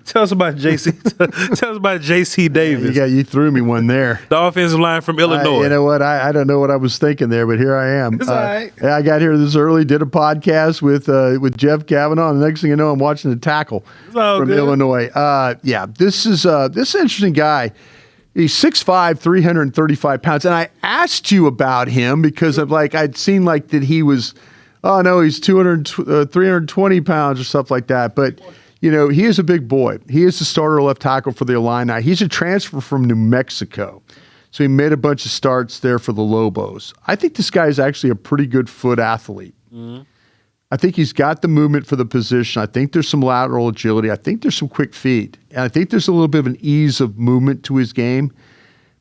Tell us about JC. Tell us about JC Davis. You threw me one there. The offensive line from Illinois. You know what? I don't know what I was thinking there, but here I am. It's all right. I got here this early, did a podcast with Jeff Kavanaugh, and the next thing you know, I'm watching the tackle from good. Illinois. This is an interesting guy. He's 6'5", 335 pounds, and I asked you about him because I'd seen that he was, he's 320 pounds or stuff like that, but. He is a big boy. He is the starter left tackle for the Illini. He's a transfer from New Mexico. So he made a bunch of starts there for the Lobos. I think this guy is actually a pretty good foot athlete. Mm-hmm. I think he's got the movement for the position. I think there's some lateral agility. I think there's some quick feet. And I think there's a little bit of an ease of movement to his game.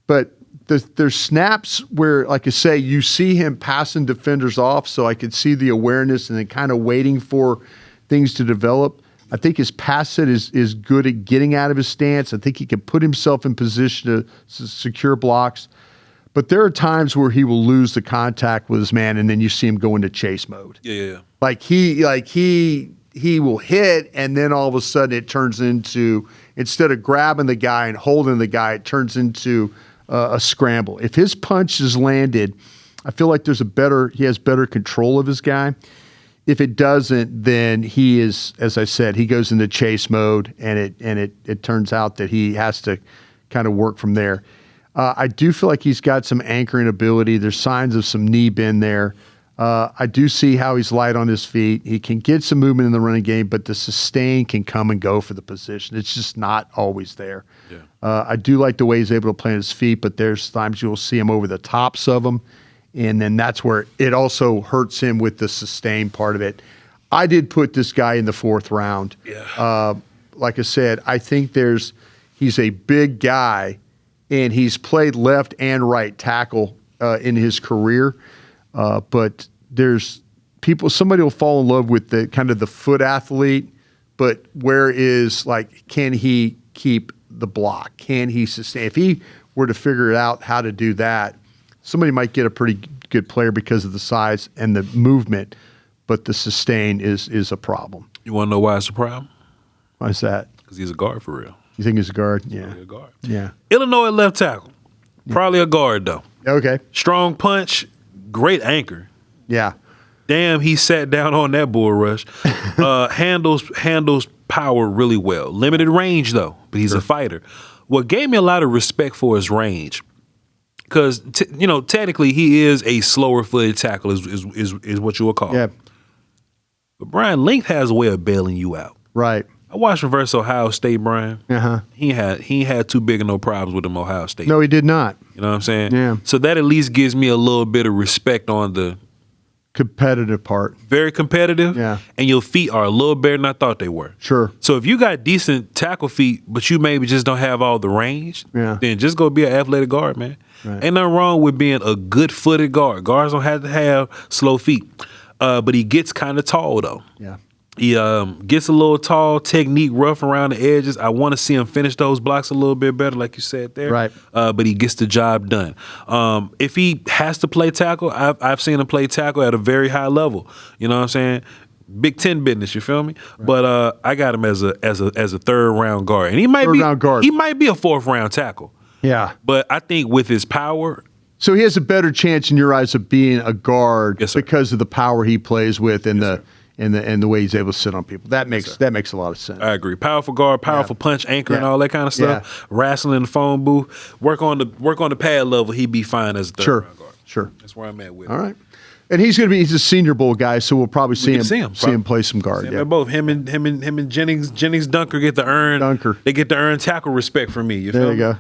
But there's snaps where, like I say, you see him passing defenders off, so I could see the awareness and then kind of waiting for things to develop. I think his pass set is good at getting out of his stance. I think he can put himself in position to secure blocks. But there are times where he will lose the contact with his man, and then you see him go into chase mode. Yeah. He will hit, and then all of a sudden it turns into, instead of grabbing the guy and holding the guy, it turns into a scramble. If his punch is landed, I feel like he has better control of his guy. If it doesn't, then he is, as I said, he goes into chase mode, and it turns out that he has to kind of work from there. I do feel like he's got some anchoring ability. There's signs of some knee bend there. I do see how he's light on his feet. He can get some movement in the running game, but the sustain can come and go for the position. It's just not always there. Yeah. I do like the way he's able to play on his feet, but there's times you'll see him over the tops of them. And then that's where it also hurts him with the sustain part of it. I did put this guy in the 4th round. Yeah. Like I said, I think he's a big guy, and he's played left and right tackle in his career. But somebody will fall in love with the kind of the foot athlete, but can he keep the block? Can he sustain? If he were to figure out how to do that, somebody might get a pretty good player because of the size and the movement, but the sustain is a problem. You want to know why it's a problem? Why is that? Because he's a guard for real. You think he's a guard? Yeah. He's a guard. Yeah. Illinois left tackle. Probably a guard, though. Okay. Strong punch, great anchor. Yeah. Damn, he sat down on that bull rush. Handles power really well. Limited range, though, but he's a fighter. What gave me a lot of respect for his range, because technically he is a slower footed tackle, is what you would call. Yeah. But Bryan, length has a way of bailing you out. Right. I watched him versus Ohio State, Bryan. Uh-huh. He had too big of no problems with him, Ohio State. No, he did not. You know what I'm saying? Yeah. So that at least gives me a little bit of respect on the competitive part. Very competitive. Yeah. And your feet are a little better than I thought they were. Sure. So if you got decent tackle feet, but you maybe just don't have all the range, then just go be an athletic guard, man. Right. Ain't nothing wrong with being a good-footed guard. Guards don't have to have slow feet. But he gets kind of tall, though. Yeah. He gets a little tall, technique rough around the edges. I want to see him finish those blocks a little bit better, like you said there. Right. But he gets the job done. If he has to play tackle, I've seen him play tackle at a very high level. You know what I'm saying? Big Ten business, you feel me? Right. But I got him as a 3rd round guard, and he might be a 4th round tackle. Yeah. But I think with his power. So he has a better chance in your eyes of being a guard because of the power he plays with and the way he's able to sit on people. That makes a lot of sense. I agree. Powerful guard, powerful punch, anchor, and all that kind of stuff. Yeah. Wrestling in the phone booth. Work on the pad level. He'd be fine as a 3rd round guard. Sure. That's where I'm at with. All right. And he's a Senior Bowl guy, so we'll probably see him play some guard. Yeah. Both him and Jennings Dunker get to earn tackle respect from me. You feel me? There you go.